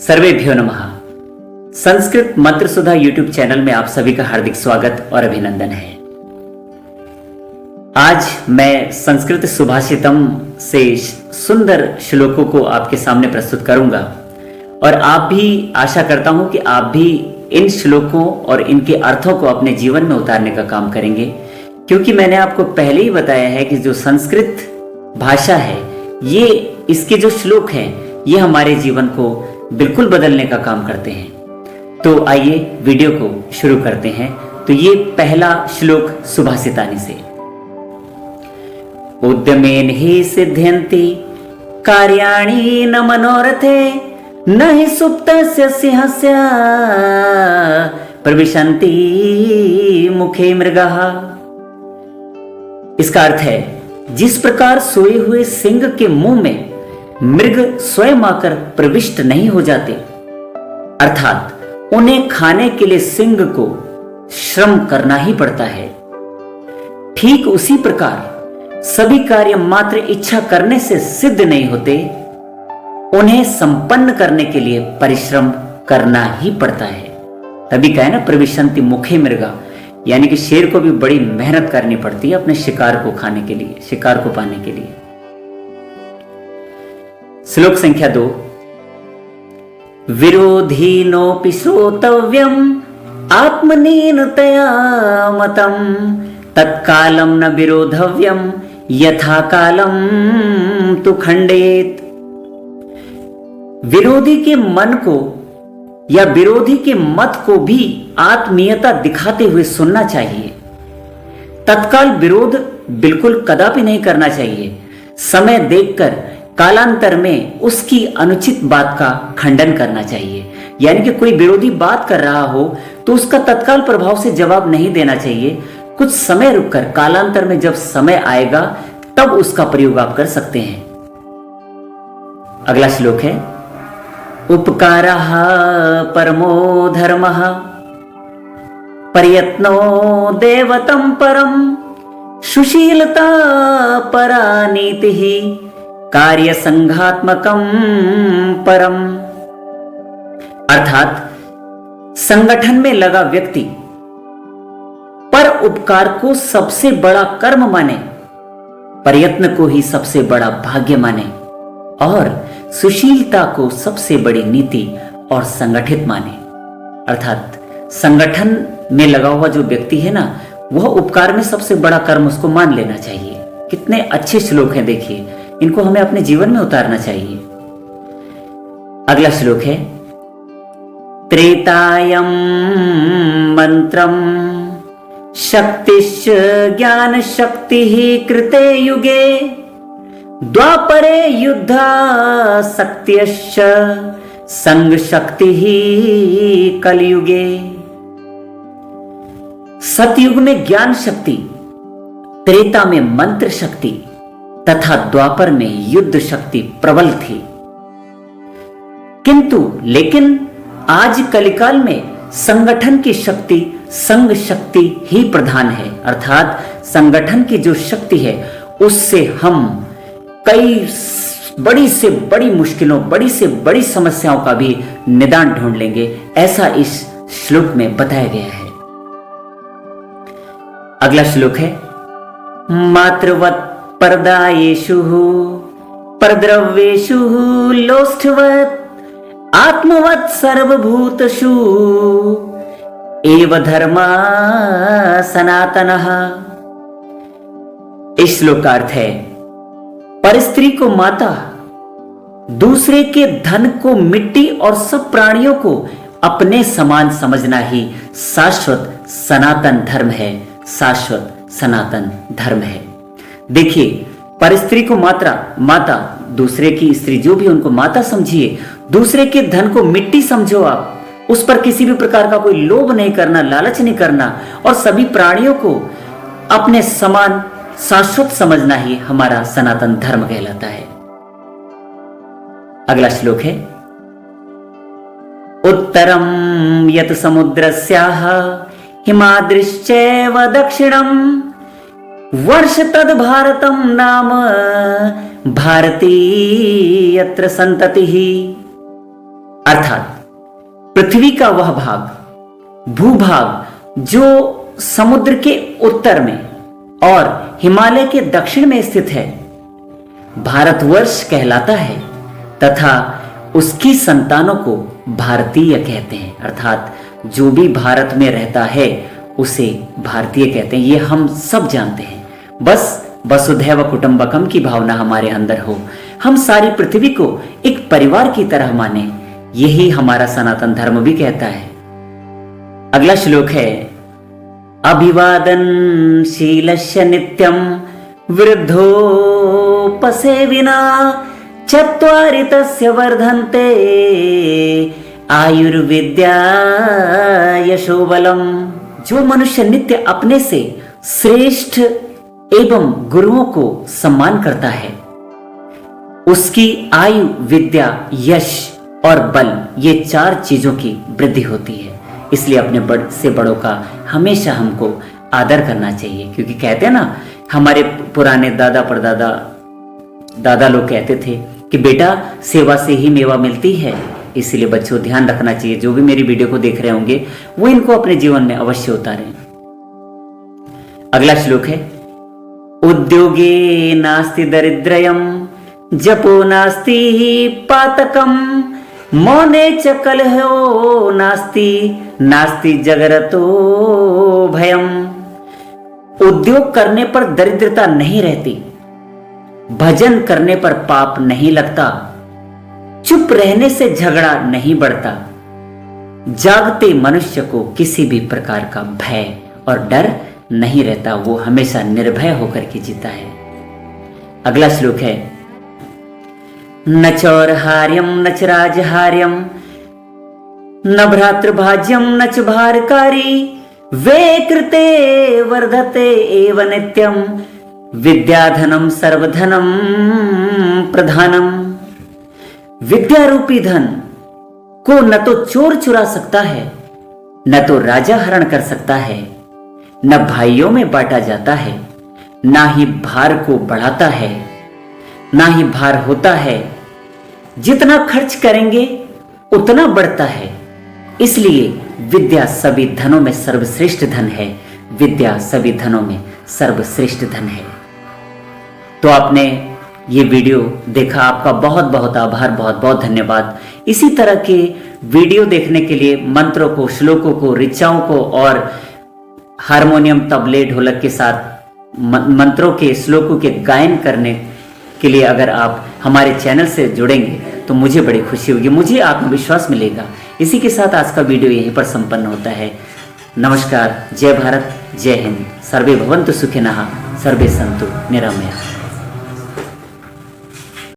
सर्वेभ्यो नमः। संस्कृत मंत्र सुधा YouTube channel में आप सभी का हार्दिक स्वागत और अभिनंदन है। आज मैं संस्कृत सुभाषितम से सुंदर श्लोकों को आपके सामने प्रस्तुत करूंगा और आप भी, आशा करता हूं कि आप भी इन श्लोकों और इनके अर्थों को अपने जीवन में उतारने का काम करेंगे, क्योंकि मैंने आपको पहले ही बताया है कि जो संस्कृत भाषा है, ये इसके जो श्लोक हैं, ये हमारे जीवन को बिल्कुल बदलने का काम करते हैं। तो आइए वीडियो को शुरू करते हैं। तो ये पहला श्लोक सुभाषितानि से। उद्यमेन हि सिद्ध्यन्ति कार्याणि न मनोरथे न हि सुप्तस्य सिंहस्य प्रविशन्ति मुखे मृगः। इसका अर्थ है, जिस प्रकार सोए हुए सिंह के मुंह में मृग स्वयं आकर प्रविष्ट नहीं हो जाते, अर्थात उन्हें खाने के लिए सिंह को श्रम करना ही पड़ता है, ठीक उसी प्रकार सभी कार्य मात्र इच्छा करने से सिद्ध नहीं होते, उन्हें संपन्न करने के लिए परिश्रम करना ही पड़ता है। तभी कहे ना, प्रविशन्ति मुखे मृगा, यानी कि शेर को भी बड़ी मेहनत करनी पड़ती है अपने शिकार को खाने के लिए, शिकार को पाने के लिए। श्लोक संख्या 2। विरोधीनोऽपि श्रोतव्यम् आत्मनीनतया मतम् तत्कालं न विरोधव्यम् यथा कालं तु खंडेत। विरोधी के मन को या विरोधी के मत को भी आत्मीयता दिखाते हुए सुनना चाहिए। तत्काल विरोध बिल्कुल कदापि नहीं करना चाहिए। समय देखकर कालांतर में उसकी अनुचित बात का खंडन करना चाहिए। यानी कि कोई विरोधी बात कर रहा हो तो उसका तत्काल प्रभाव से जवाब नहीं देना चाहिए। कुछ समय रुककर कालांतर में जब समय आएगा तब उसका प्रयोग आप कर सकते हैं। अगला श्लोक है, उपकारः परमो धर्मः प्रयत्नो देवतं परम सुशीलता परा नीतिः कार्य संघात्मकम परम। अर्थात संगठन में लगा व्यक्ति पर उपकार को सबसे बड़ा कर्म माने, प्रयत्न को ही सबसे बड़ा भाग्य माने और सुशीलता को सबसे बड़ी नीति और संगठित माने। अर्थात संगठन में लगा हुआ जो व्यक्ति है ना, वह उपकार में सबसे बड़ा कर्म उसको मान लेना चाहिए। कितने अच्छे श्लोक हैं, देखिए, इनको हमें अपने जीवन में उतारना चाहिए। अगला श्लोक है, त्रेतायं मंत्रम शक्तिश्च ज्ञान शक्ति कृते युगे द्वापरे युद्धा शक्तिश्च संग शक्ति कलयुगे। सतयुग में ज्ञान शक्ति, त्रेता में मंत्र शक्ति तथा द्वापर में युद्ध शक्ति प्रबल थी, किंतु लेकिन आज कलिकाल में संगठन की शक्ति, संग शक्ति ही प्रधान है। अर्थात संगठन की जो शक्ति है उससे हम कई बड़ी से बड़ी मुश्किलों, बड़ी से बड़ी समस्याओं का भी निदान ढूंढ लेंगे, ऐसा इस श्लोक में बताया गया है। अगला श्लोक है, मातृवत परदायेषु परद्रव्येषु लोष्ठवत् आत्मवत् सर्वभूतषु एव धर्मा सनातनः। इस श्लोक का अर्थ है, पर स्त्री को माता, दूसरे के धन को मिट्टी और सब प्राणियों को अपने समान समझना ही शाश्वत सनातन धर्म है, शाश्वत सनातन धर्म है। देखिए, पर स्त्री को माता, दूसरे की स्त्री जो भी, उनको माता समझिए। दूसरे के धन को मिट्टी समझो आप, उस पर किसी भी प्रकार का कोई लोभ नहीं करना, लालच नहीं करना, और सभी प्राणियों को अपने समान शाश्वत समझना ही हमारा सनातन धर्म कहलाता है। अगला श्लोक है, उत्तरम यत समुद्रस्याः हिमाद्रिश्चैव दक्षिणम वर्ष तद भारतम नाम भारती यत्र संतति। अर्थात पृथ्वी का वह भाग, भूभाग जो समुद्र के उत्तर में और हिमालय के दक्षिण में स्थित है, भारतवर्ष कहलाता है तथा उसकी संतानों को भारतीय कहते हैं। अर्थात जो भी भारत में रहता है उसे भारतीय कहते हैं। ये हम सब जानते हैं। बस वसुधैव कुटुंबकम की भावना हमारे अंदर हो, हम सारी पृथ्वी को एक परिवार की तरह माने, यही हमारा सनातन धर्म भी कहता है। अगला श्लोक है, अभिवादन शीलस्य नित्यम वृद्धोपसेविना चत्वारि तस्य वर्धन्ते आयुर्विद्या यशोबलम। जो मनुष्य नित्य अपने से श्रेष्ठ एवं गुरुओं को सम्मान करता है, उसकी आयु, विद्या, यश और बल, ये 4 चीजों की वृद्धि होती है। इसलिए अपने बड़ से बड़ों का हमेशा हमको आदर करना चाहिए, क्योंकि कहते हैं ना, हमारे पुराने दादा परदादा दादा लोग कहते थे कि बेटा सेवा से ही मेवा मिलती है। इसलिए बच्चों ध्यान रखना चाहिए, जो भी मेरी वीडियो को देख रहे होंगे वो इनको अपने जीवन में अवश्य उतारें। अगला श्लोक है, उद्योगे नास्ति दरिद्रयम जपो नास्ति पातकम मौने च कलहो नास्ति नास्ति जगरतो भयम। उद्योग करने पर दरिद्रता नहीं रहती, भजन करने पर पाप नहीं लगता, चुप रहने से झगड़ा नहीं बढ़ता, जागते मनुष्य को किसी भी प्रकार का भय और डर नहीं रहता, वो हमेशा निर्भय होकर के जीता है। अगला श्लोक है, न चौरहार्यम न च राजहार्यम न भ्रातृभाज्यम न च भारकारी वे कृते वर्धते एव नित्यम विद्याधनम सर्वधनम प्रधानम। विद्या रूपी धन को न तो चोर चुरा सकता है, न तो राजा हरण कर सकता है, न भाइयों में बांटा जाता है, ना ही भार को बढ़ाता है, ना ही भार होता है। जितना खर्च करेंगे उतना बढ़ता है। इसलिए विद्या सभी धनों में सर्वश्रेष्ठ धन है। विद्या सभी धनों में सर्वश्रेष्ठ धन है। तो आपने ये वीडियो देखा, आपका बहुत बहुत आभार, बहुत बहुत धन्यवाद। इसी तरह के वीडियो देखने के लिए मंत्रों को, श्लोकों को, ऋचाओं को और हारमोनियम, तबले, ढोलक के साथ मंत्रों के, श्लोकों के गायन करने के लिए अगर आप हमारे चैनल से जुड़ेंगे तो मुझे बड़ी खुशी होगी, मुझे आत्मविश्वास मिलेगा। इसी के साथ आज का वीडियो यहीं पर संपन्न होता है। नमस्कार, जय भारत, जय हिंद, सर्वे भवन्तु सुखिनः, सर्वे सन्तु निरामयाः।